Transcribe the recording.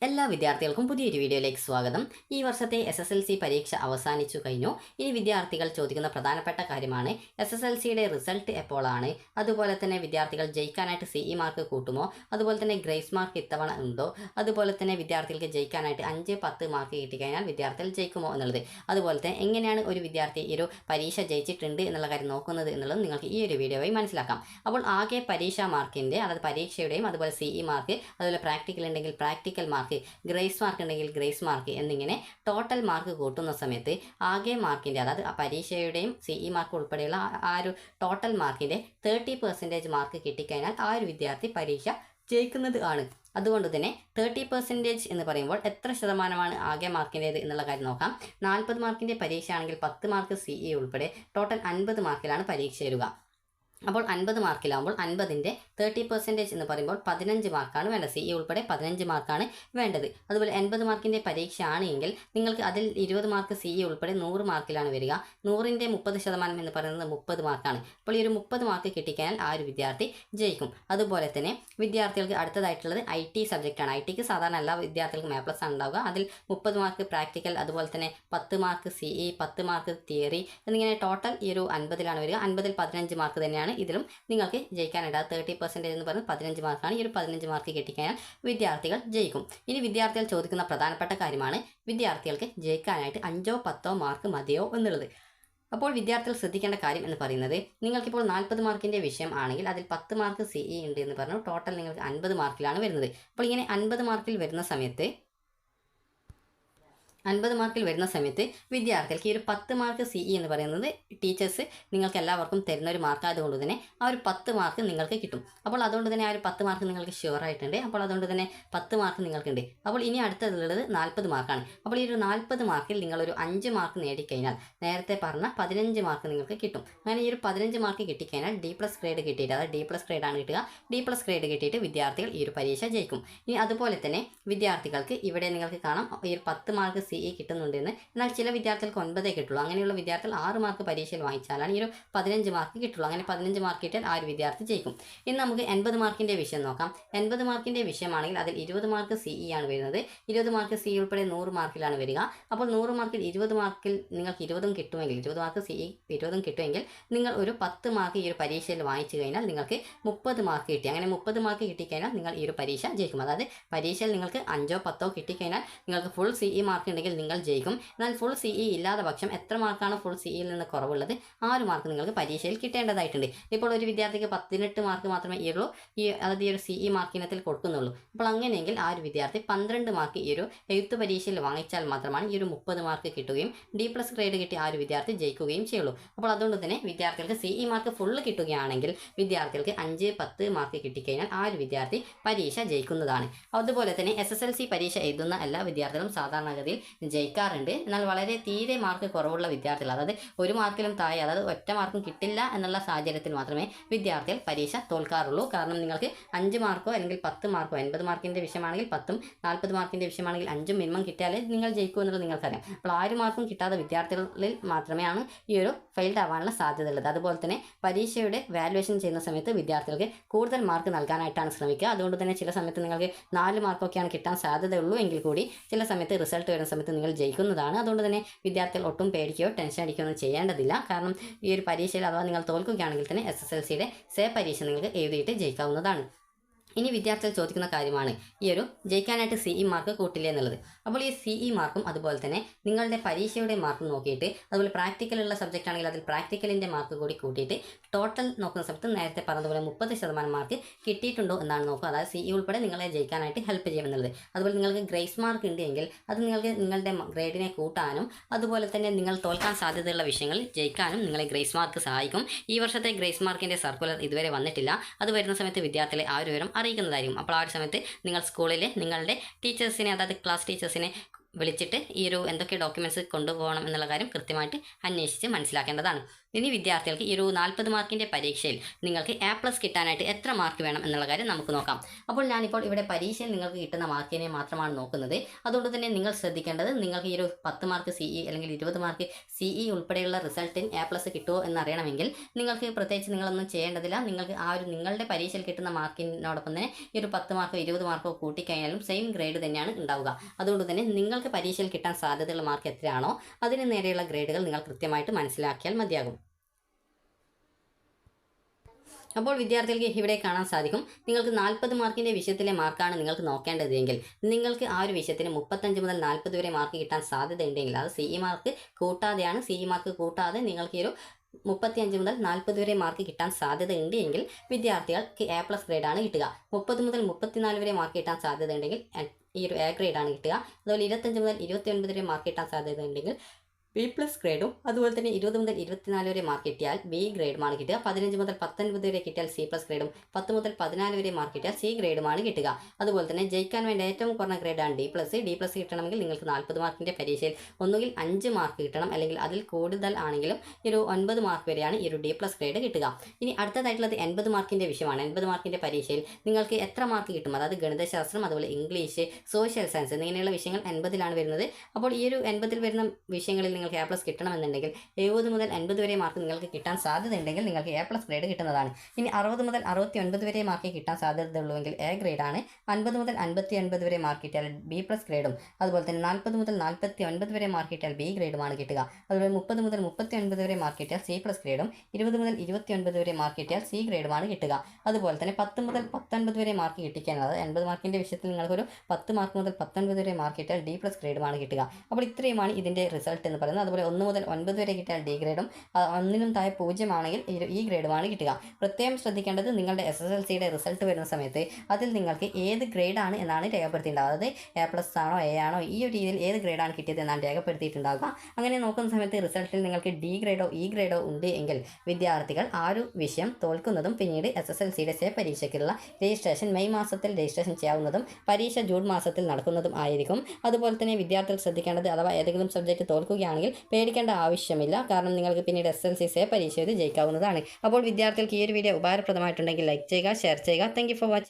എല്ലാ വിദ്യാർത്ഥികൾക്കും പുതിയൊരു വീഡിയോയിലേക്ക് സ്വാഗതം. ഈ വർഷത്തെ SSLC പരീക്ഷ അവസാനിച്ചു കഴിഞ്ഞു. ഇനി വിദ്യാർത്ഥികൾ ചോദിക്കുന്ന പ്രധാനപ്പെട്ട കാര്യമാണ് SSLCയുടെ റിസൾട്ട് എപ്പോഴാണ്, അതുപോലെ തന്നെ വിദ്യാർത്ഥികൾ ജയിക്കാനായിട്ട് CE മാർക്ക് കൂട്ടുമോ, അതുപോലെ തന്നെ ഗ്രേസ് മാർക്ക് ഇത്തവണ ഉണ്ടോ, അതുപോലെ തന്നെ വിദ്യാർത്ഥികൾക്ക് ജയിക്കാനായിട്ട് 5-10 മാർക്ക് കിട്ടിക്കഴിഞ്ഞാൽ വിദ്യാർത്ഥികൾ ജയിക്കുമോ എന്നുള്ളത്, അതുപോലെ തന്നെ എങ്ങനെയാണ് ഒരു വിദ്യാർത്ഥി ഈ ഒരു പരീക്ഷ ജയിച്ചിട്ടുണ്ട് എന്നുള്ള കാര്യം നോക്കുന്നത് എന്നുള്ളത് നിങ്ങൾക്ക് ഈ ഒരു വീഡിയോ വഴി മനസ്സിലാക്കാം. അപ്പോൾ ആകെ പരീക്ഷാ മാർക്കിൻ്റെ, അതായത് പരീക്ഷയുടെയും അതുപോലെ CE മാർക്ക്, അതുപോലെ പ്രാക്ടിക്കൽ ഉണ്ടെങ്കിൽ പ്രാക്ടിക്കൽ മാർക്ക്, ഗ്രേസ് മാർക്ക് ഉണ്ടെങ്കിൽ ഗ്രേസ് മാർക്ക് എന്നിങ്ങനെ ടോട്ടൽ മാർക്ക് കൂട്ടുന്ന സമയത്ത് ആകെ മാർക്കിൻ്റെ, അതായത് പരീക്ഷയുടെയും CE മാർക്ക് ഉൾപ്പെടെയുള്ള ആ ഒരു ടോട്ടൽ മാർക്കിൻ്റെ 30% മാർക്ക് കിട്ടിക്കഴിഞ്ഞാൽ ആ ഒരു വിദ്യാർത്ഥി പരീക്ഷ ജയിക്കുന്നത് ആണ്. അതുകൊണ്ട് തന്നെ 30% എന്ന് പറയുമ്പോൾ എത്ര ശതമാനമാണ് ആകെ മാർക്കിൻ്റേത് എന്നുള്ള കാര്യം നോക്കാം. 40 മാർക്കിൻ്റെ പരീക്ഷ ആണെങ്കിൽ 10 മാർക്ക് CE ഉൾപ്പെടെ ടോട്ടൽ 50 മാർക്കിലാണ് പരീക്ഷ വരിക. അപ്പോൾ 50 മാർക്കിലാകുമ്പോൾ 50ൻ്റെ 30% എന്ന് പറയുമ്പോൾ 15 മാർക്കാണ് വേണ്ടത്. CE ഉൾപ്പെടെ 15 മാർക്കാണ് വേണ്ടത്. അതുപോലെ 80 മാർക്കിൻ്റെ പരീക്ഷ ആണെങ്കിൽ നിങ്ങൾക്ക് അതിൽ 20 മാർക്ക് CE ഉൾപ്പെടെ 100 മാർക്കിലാണ് വരിക. 100ൻ്റെ 30% എന്ന് പറയുന്നത് 30 മാർക്കാണ്. അപ്പോൾ ഈ ഒരു 30 മാർക്ക് കിട്ടിക്കഴിഞ്ഞാൽ ആ ഒരു വിദ്യാർത്ഥി ജയിക്കും. അതുപോലെ തന്നെ വിദ്യാർത്ഥികൾക്ക് അടുത്തതായിട്ടുള്ളത് IT സബ്ജക്റ്റാണ്. ITക്ക് സാധാരണ എല്ലാ വിദ്യാർത്ഥികൾക്കും A+ ആണ് ഉണ്ടാവുക. അതിൽ 30 മാർക്ക് പ്രാക്ടിക്കൽ, അതുപോലെ തന്നെ 10 മാർക്ക് CE, 10 മാർക്ക് തിയറി എന്നിങ്ങനെ ടോട്ടൽ ഈ ഒരു 50ലാണ് വരിക. 50ൽ 15 മാർക്ക് തന്നെയാണ് ഇതിലും നിങ്ങൾക്ക് ജയിക്കാനായിട്ട്. 30% എന്ന് പറയുന്നത് 15 മാർക്കാണ്. ഈ ഒരു 15 മാർക്ക് കിട്ടിക്കഴിഞ്ഞാൽ വിദ്യാർത്ഥികൾ ജയിക്കും. ഇനി വിദ്യാർത്ഥികൾ ചോദിക്കുന്ന പ്രധാനപ്പെട്ട കാര്യമാണ് വിദ്യാർത്ഥികൾക്ക് ജയിക്കാനായിട്ട് 5-10 മാർക്ക് മതിയോ എന്നുള്ളത്. അപ്പോൾ വിദ്യാർത്ഥികൾ ശ്രദ്ധിക്കേണ്ട കാര്യം എന്ന് പറയുന്നത്, നിങ്ങൾക്കിപ്പോൾ 40 മാർക്കിൻ്റെ വിഷയം ആണെങ്കിൽ അതിൽ 10 മാർക്ക് CE ഉണ്ട് എന്ന് പറഞ്ഞു ടോട്ടൽ നിങ്ങൾക്ക് 50 മാർക്കിലാണ് വരുന്നത്. അപ്പോൾ ഇങ്ങനെ 50 മാർക്കിൽ വരുന്ന സമയത്ത് വിദ്യാർത്ഥികൾക്ക് ഈ ഒരു 10 മാർക്ക് CE എന്ന് പറയുന്നത് ടീച്ചേഴ്സ് നിങ്ങൾക്ക് എല്ലാവർക്കും തരുന്ന ഒരു മാർക്ക് ആയതുകൊണ്ട് തന്നെ ആ ഒരു 10 മാർക്ക് നിങ്ങൾക്ക് കിട്ടും. അപ്പോൾ അതുകൊണ്ട് തന്നെ ആ ഒരു 10 മാർക്ക് നിങ്ങൾക്ക് ഷുവർ ആയിട്ടുണ്ട്. അപ്പോൾ അതുകൊണ്ട് തന്നെ 10 മാർക്ക് നിങ്ങൾക്കുണ്ട്. അപ്പോൾ ഇനി അടുത്തതുള്ളത് 40 മാർക്കാണ്. അപ്പോൾ ഈ ഒരു 40 മാർക്കിൽ നിങ്ങളൊരു 5 മാർക്ക് നേടിക്കഴിഞ്ഞാൽ നേരത്തെ പറഞ്ഞ 15 മാർക്ക് നിങ്ങൾക്ക് കിട്ടും. അങ്ങനെ ഈ ഒരു 15 മാർക്ക് കിട്ടിക്കഴിഞ്ഞാൽ D+ ഗ്രേഡ് കിട്ടിയിട്ട്, അതായത് D+ ഗ്രേഡാണ് കിട്ടുക. D+ ഗ്രേഡ് കിട്ടിയിട്ട് വിദ്യാർത്ഥികൾ ഈ ഒരു പരീക്ഷ ജയിക്കും. ഇനി അതുപോലെ തന്നെ വിദ്യാർത്ഥികൾക്ക് ഇവിടെ നിങ്ങൾക്ക് കാണാം ഈ ഒരു 10 മാർക്ക് CE കിട്ടുന്നുണ്ടെന്ന്. എന്നാൽ ചില വിദ്യാർത്ഥികൾക്ക് 9 കിട്ടുള്ളൂ. അങ്ങനെയുള്ള വിദ്യാർത്ഥികൾ 6 മാർക്ക് പരീക്ഷയിൽ വാങ്ങിച്ചാലാണ് ഈ ഒരു 15 മാർക്ക് കിട്ടുള്ളൂ. അങ്ങനെ 15 മാർക്ക് കിട്ടിയാൽ ആ ഒരു വിദ്യാർത്ഥി ജയിക്കും. ഇനി നമുക്ക് 80 മാർക്കിൻ്റെ വിഷയം നോക്കാം. 80 മാർക്കിൻ്റെ വിഷയമാണെങ്കിൽ അതിൽ 20 മാർക്ക് CE ആണ് വരുന്നത്. 20 മാർക്ക് CE ഉൾപ്പെടെ 100 മാർക്കിലാണ് വരിക. അപ്പോൾ 100 മാർക്കിൽ 20 മാർക്കിൽ നിങ്ങൾക്ക് 20 കിട്ടുമെങ്കിൽ, 20 മാർക്ക് CE 20 കിട്ടുമെങ്കിൽ നിങ്ങൾ ഒരു 10 മാർക്ക് ഈ ഒരു പരീക്ഷയിൽ വാങ്ങിച്ചു കഴിഞ്ഞാൽ നിങ്ങൾക്ക് 30 മാർക്ക് കിട്ടി. അങ്ങനെ 30 മാർക്ക് കിട്ടിക്കഴിഞ്ഞാൽ നിങ്ങൾ ഈ ഒരു പരീക്ഷ ജയിക്കും. അതായത് പരീക്ഷയിൽ നിങ്ങൾക്ക് 5-10 കിട്ടിക്കഴിഞ്ഞാൽ നിങ്ങൾക്ക് ഫുൾ CE മാർക്ക് ഉണ്ടെങ്കിൽ നിങ്ങൾ ജയിക്കും. എന്നാൽ ഫുൾ CE ഇല്ലാത്ത പക്ഷം എത്ര മാർക്കാണ് ഫുൾ CEയിൽ നിന്ന് കുറവുള്ളത്, 6 മാർക്ക് നിങ്ങൾക്ക് പരീക്ഷയിൽ കിട്ടേണ്ടതായിട്ടുണ്ട്. ഇപ്പോൾ ഒരു വിദ്യാർത്ഥിക്ക് 18 മാർക്ക് മാത്രമേ അതായത് ഈ ഒരു CE മാർക്ക് ഇനത്തിൽ കൊടുക്കുന്നുള്ളൂ. അപ്പോൾ അങ്ങനെയെങ്കിൽ ആ ഒരു വിദ്യാർത്ഥി 12 മാർക്ക് ഈ ഒരു എഴുത്ത് പരീക്ഷയിൽ വാങ്ങിച്ചാൽ മാത്രമാണ് ഈ ഒരു 30 മാർക്ക് കിട്ടുകയും D+ ഗ്രേഡ് കിട്ടി ആ ഒരു വിദ്യാർത്ഥി ജയിക്കുകയും ചെയ്യുള്ളൂ. അപ്പോൾ അതുകൊണ്ട് തന്നെ വിദ്യാർത്ഥികൾക്ക് CE മാർക്ക് ഫുള്ള് കിട്ടുകയാണെങ്കിൽ വിദ്യാർത്ഥികൾക്ക് 5-10 മാർക്ക് കിട്ടിക്കഴിഞ്ഞാൽ ആ ഒരു വിദ്യാർത്ഥി പരീക്ഷ ജയിക്കുന്നതാണ്. അതുപോലെ തന്നെ SSLC പരീക്ഷ എഴുതുന്ന എല്ലാ വിദ്യാർത്ഥികളും സാധാരണഗതിയിൽ ജയിക്കാറുണ്ട്. എന്നാൽ വളരെ തീരെ മാർക്ക് കുറവുള്ള വിദ്യാർത്ഥികൾ, അതായത് 1 മാർക്കിലും താഴെ, അതായത് ഒറ്റ മാർക്കും കിട്ടില്ല എന്നുള്ള സാഹചര്യത്തിൽ മാത്രമേ വിദ്യാർത്ഥികൾ പരീക്ഷ തോൽക്കാറുള്ളൂ. കാരണം നിങ്ങൾക്ക് 5 മാർക്കോ അല്ലെങ്കിൽ 10 മാർക്കോ, 80 മാർക്കിൻ്റെ വിഷയമാണെങ്കിൽ 10ഉം 40 മാർക്കിൻ്റെ വിഷയമാണെങ്കിൽ 5ഉം മിനിമം കിട്ടിയാലേ നിങ്ങൾ ജയിക്കൂ എന്നുള്ളത് നിങ്ങൾക്കറിയാം. അപ്പോൾ 6 മാർക്കും കിട്ടാത്ത വിദ്യാർത്ഥികളിൽ മാത്രമേയാണ് ഈ ഒരു ഫെയിൽഡ് ആവാനുള്ള സാധ്യതയുള്ളത്. അതുപോലെ തന്നെ പരീക്ഷയുടെ വാല്യുവേഷൻ ചെയ്യുന്ന സമയത്ത് വിദ്യാർത്ഥികൾക്ക് കൂടുതൽ മാർക്ക് നൽകാനായിട്ടാണ് ശ്രമിക്കുക. അതുകൊണ്ട് തന്നെ ചില സമയത്ത് നിങ്ങൾക്ക് 4 മാർക്കൊക്കെയാണ് കിട്ടാൻ സാധ്യതയുള്ളൂ എങ്കിൽ കൂടി ചില സമയത്ത് റിസൾട്ട് വരുന്ന സമയത്ത് നിങ്ങൾ ജയിക്കുന്നതാണ്. അതുകൊണ്ട് തന്നെ വിദ്യാർത്ഥികൾ ഒട്ടും പേടിക്കുകയോ ടെൻഷൻ അടിക്കുകയോ ചെയ്യേണ്ടതില്ല. കാരണം ഈ ഒരു പരീക്ഷയിൽ അഥവാ നിങ്ങൾ തോൽക്കുകയാണെങ്കിൽ തന്നെ SSLCയുടെ സേ പരീക്ഷ നിങ്ങൾക്ക് എഴുതിയിട്ട് ജയിക്കാവുന്നതാണ്. ഇനി വിദ്യാർത്ഥികൾ ചോദിക്കുന്ന കാര്യമാണ് ഈ ഒരു ജയിക്കാനായിട്ട് CE മാർക്ക് കൂട്ടില്ല എന്നുള്ളത്. അപ്പോൾ ഈ CE മാർക്കും അതുപോലെ തന്നെ നിങ്ങളുടെ പരീക്ഷയുടെ മാർക്കും നോക്കിയിട്ട്, അതുപോലെ പ്രാക്ടിക്കലുള്ള സബ്ജക്റ്റ് ആണെങ്കിൽ അതിൽ പ്രാക്ടിക്കലിൻ്റെ മാർക്ക് കൂടി കൂട്ടിയിട്ട് ടോട്ടൽ നോക്കുന്ന സമയത്ത് നേരത്തെ പറഞ്ഞതുപോലെ 30% മാർക്ക് കിട്ടിയിട്ടുണ്ടോ എന്നാണ് നോക്കുക. അതായത് CE ഉൾപ്പെടെ നിങ്ങളെ ജയിക്കാനായിട്ട് ഹെൽപ്പ് ചെയ്യുമെന്നുള്ളത്. അതുപോലെ നിങ്ങൾക്ക് ഗ്രേസ് മാർക്ക് ഉണ്ടെങ്കിൽ അത് നിങ്ങൾക്ക് നിങ്ങളുടെ ഗ്രേഡിനെ കൂട്ടാനും അതുപോലെ തന്നെ നിങ്ങൾ തോൽക്കാൻ സാധ്യതയുള്ള വിഷയങ്ങളിൽ ജയിക്കാനും നിങ്ങളെ ഗ്രേസ് മാർക്ക് സഹായിക്കും. ഈ വർഷത്തെ ഗ്രേസ് മാർക്കിൻ്റെ സർക്കുലർ ഇതുവരെ വന്നിട്ടില്ല. അത് വരുന്ന സമയത്ത് വിദ്യാർത്ഥികളെ ആ ഒരു വിവരം അറിയിക്കുന്നതായിരിക്കും. അപ്പോൾ ആ ഒരു സമയത്ത് നിങ്ങൾ സ്കൂളിലെ നിങ്ങളുടെ ടീച്ചേഴ്സിനെ, അതായത് ക്ലാസ് ടീച്ചേഴ്സിനെ വിളിച്ചിട്ട് ഈ ഒരു എന്തൊക്കെ ഡോക്യുമെൻറ്റ്സ് കൊണ്ടുപോകണം എന്നുള്ള കാര്യം കൃത്യമായിട്ട് അന്വേഷിച്ച് മനസ്സിലാക്കേണ്ടതാണ്. ഇനി വിദ്യാർത്ഥികൾക്ക് ഈ ഒരു 40 മാർക്കിൻ്റെ പരീക്ഷയിൽ നിങ്ങൾക്ക് A+ കിട്ടാനായിട്ട് എത്ര മാർക്ക് വേണം എന്നുള്ള കാര്യം നമുക്ക് നോക്കാം. അപ്പോൾ ഞാനിപ്പോൾ ഇവിടെ പരീക്ഷയിൽ നിങ്ങൾക്ക് കിട്ടുന്ന മാർക്കിനെ മാത്രമാണ് നോക്കുന്നത്. അതുകൊണ്ട് തന്നെ നിങ്ങൾ ശ്രദ്ധിക്കേണ്ടത് നിങ്ങൾക്ക് ഈ ഒരു 10 മാർക്ക് CE അല്ലെങ്കിൽ 20 മാർക്ക് CE ഉൾപ്പെടെയുള്ള റിസൾട്ടിൽ A+ കിട്ടുമോ എന്നറിയണമെങ്കിൽ നിങ്ങൾക്ക് പ്രത്യേകിച്ച് നിങ്ങളൊന്നും ചെയ്യേണ്ടതില്ല. നിങ്ങൾക്ക് ആ ഒരു നിങ്ങളുടെ പരീക്ഷയിൽ കിട്ടുന്ന മാർക്കിനോടൊപ്പം തന്നെ ഈ ഒരു 10 മാർക്കോ 20 മാർക്കോ കൂട്ടിക്കഴിഞ്ഞാലും സെയിം ഗ്രേഡ് തന്നെയാണ് ഉണ്ടാവുക. അതുകൊണ്ട് തന്നെ നിങ്ങൾക്ക് പരീക്ഷയിൽ കിട്ടാൻ സാധ്യതയുള്ള മാർക്ക് എത്രയാണോ അതിന് നേരെയുള്ള ഗ്രേഡുകൾ നിങ്ങൾ കൃത്യമായിട്ട് മനസ്സിലാക്കിയാൽ മതിയാകും. അപ്പോൾ വിദ്യാർത്ഥികൾക്ക് ഇവിടെ കാണാൻ സാധിക്കും, നിങ്ങൾക്ക് 40 മാർക്കിൻ്റെ വിഷയത്തിലെ മാർക്കാണ് നിങ്ങൾക്ക് നോക്കേണ്ടതെങ്കിൽ നിങ്ങൾക്ക് ആ ഒരു വിഷയത്തിന് 35 മുതൽ 40 വരെ മാർക്ക് കിട്ടാൻ സാധ്യതയുണ്ടെങ്കിൽ അത് CE മാർക്ക് കൂട്ടാതെയാണ്. CE മാർക്ക് കൂട്ടാതെ നിങ്ങൾക്ക് ഈ ഒരു 35 മുതൽ 40 വരെ മാർക്ക് കിട്ടാൻ സാധ്യതയുണ്ട് എങ്കിൽ വിദ്യാർത്ഥികൾക്ക് A+ ഗ്രേഡാണ് കിട്ടുക. 30 മുതൽ 34 വരെ മാർക്ക് കിട്ടാൻ സാധ്യതയുണ്ടെങ്കിൽ ഈ ഒരു A ഗ്രേഡാണ് കിട്ടുക. അതുപോലെ 25 മുതൽ 29 വരെ മാർക്ക് കിട്ടാൻ സാധ്യതയുണ്ടെങ്കിൽ B+ ഗ്രേഡും അതുപോലെ തന്നെ 20 മുതൽ 24 വരെ മാർക്ക് കിട്ടിയാൽ B ഗ്രേഡുമാണ് കിട്ടുക. 15 മുതൽ 19 വരെ കിട്ടിയാൽ C+ ഗ്രേഡും 10 മുതൽ 14 വരെ മാർക്ക് കിട്ടിയാൽ C ഗ്രേഡുമാണ് കിട്ടുക. അതുപോലെ തന്നെ ജയിക്കാൻ വേണ്ട ഏറ്റവും കുറഞ്ഞ ഗ്രേഡാണ് D+. D+ കിട്ടണമെങ്കിൽ നിങ്ങൾക്ക് 40 മാർക്കിൻ്റെ പരീക്ഷയിൽ ഒന്നുകിൽ 5 മാർക്ക് കിട്ടണം, അല്ലെങ്കിൽ അതിൽ കൂടുതൽ ആണെങ്കിലും ഈ ഒരു 9 മാർക്ക് വരെയാണ് ഈ ഒരു D+ ഗ്രേഡ് കിട്ടുക. ഇനി അടുത്തതായിട്ടുള്ളത് 80 മാർക്കിൻ്റെ വിഷയമാണ്. 80 മാർക്കിൻ്റെ പരീക്ഷയിൽ നിങ്ങൾക്ക് എത്ര മാർക്ക് കിട്ടും? അതായത് ഗണിതശാസ്ത്രം, അതുപോലെ ഇംഗ്ലീഷ്, സോഷ്യൽ സയൻസ് എന്നിങ്ങനെയുള്ള വിഷയങ്ങൾ 80-ലാണ് വരുന്നത്. അപ്പോൾ ഈ ഒരു 80-ൽ വരുന്ന വിഷയങ്ങളിൽ നിങ്ങൾക്ക് A+ കിട്ടണമെന്നുണ്ടെങ്കിൽ 70 മുതൽ 80 വരെ മാർക്ക് നിങ്ങൾക്ക് കിട്ടാൻ സാധ്യതയുണ്ടെങ്കിൽ നിങ്ങൾക്ക് A+ ഗ്രേഡ് കിട്ടുന്നതാണ്. ഇനി 60 മുതൽ 69 വരെ മാർക്ക് കിട്ടാൻ സാധ്യതയുള്ളൂവെങ്കിൽ A ഗ്രേഡാണ്. 50 മുതൽ 59 വരെ മാർക്ക് കിട്ടിയാൽ B+ ഗ്രേഡും അതുപോലെ തന്നെ 40 മുതൽ 49 വരെ മാർക്ക് കിട്ടിയാൽ B ഗ്രേഡുമാണ് കിട്ടുക. അതുപോലെ 30 മുതൽ 39 വരെ മാർക്ക് കിട്ടിയാൽ C+ ഗ്രേഡും 20 മുതൽ 29 വരെ മാർക്ക് കിട്ടിയാൽ C ഗ്രേഡുമാണ് കിട്ടുക. അതുപോലെ തന്നെ 10 മുതൽ 19 വരെ മാർക്ക് കിട്ടിക്കാനുള്ളത് 80 മാർക്കിൻ്റെ വിഷയത്തിൽ നിങ്ങൾക്കൊരു 10 മാർക്ക് മുതൽ 19 വരെ മാർക്ക് കിട്ടിയാൽ D+ ഗ്രേഡുമാണ് കിട്ടുക. അപ്പോൾ ഇത്രയുമാണ് ഇതിൻ്റെ റിസൾട്ട് എന്ന് പറയുന്നത്. അതുപോലെ 1 മുതൽ 9 വരെ കിട്ടിയാൽ D ഗ്രേഡും 1-നും താഴെ 0 ആണെങ്കിൽ E ഗ്രേഡുമാണ് കിട്ടുക. പ്രത്യേകം ശ്രദ്ധിക്കേണ്ടത് നിങ്ങളുടെ SSLCയുടെ റിസൾട്ട് വരുന്ന സമയത്ത് അതിൽ നിങ്ങൾക്ക് ഏത് ഗ്രേഡാണ് എന്നാണ് രേഖപ്പെടുത്തിയിട്ടുണ്ടാവുക. അതായത് A+ ആണോ A ആണോ ഈ ഒരു രീതിയിൽ ഏത് ഗ്രേഡാണ് കിട്ടിയത് എന്നാണ് രേഖപ്പെടുത്തിയിട്ടുണ്ടാവുക. അങ്ങനെ നോക്കുന്ന സമയത്ത് റിസൾട്ടിൽ നിങ്ങൾക്ക് D ഗ്രേഡോ E ഗ്രേഡോ ഉണ്ട് എങ്കിൽ വിദ്യാർത്ഥികൾ ആ ഒരു വിഷയം തോൽക്കുന്നതും പിന്നീട് SSLCയുടെ സേ പരീക്ഷയ്ക്കുള്ള രജിസ്ട്രേഷൻ മെയ് മാസത്തിൽ രജിസ്ട്രേഷൻ ചെയ്യാവുന്നതും പരീക്ഷ ജൂൺ മാസത്തിൽ നടക്കുന്നതും ആയിരിക്കും. അതുപോലെ തന്നെ വിദ്യാർത്ഥികൾ ശ്രദ്ധിക്കേണ്ടത് അഥവാ ഏതെങ്കിലും സബ്ജക്റ്റ് തോൽക്കുകയാണെങ്കിൽ പേടിക്കേണ്ട ആവശ്യമില്ല. കാരണം നിങ്ങൾക്ക് പിന്നീട് SSLC സേ പരീക്ഷ എഴുതി ജയിക്കാവുന്നതാണ്. അപ്പോൾ വിദ്യാർത്ഥികൾക്ക് ഈ ഒരു വീഡിയോ ഉപകാരപ്രദമായിട്ടുണ്ടെങ്കിൽ ലൈക്ക് ചെയ്യുക, ഷെയർ ചെയ്യുക. Thank you for watching.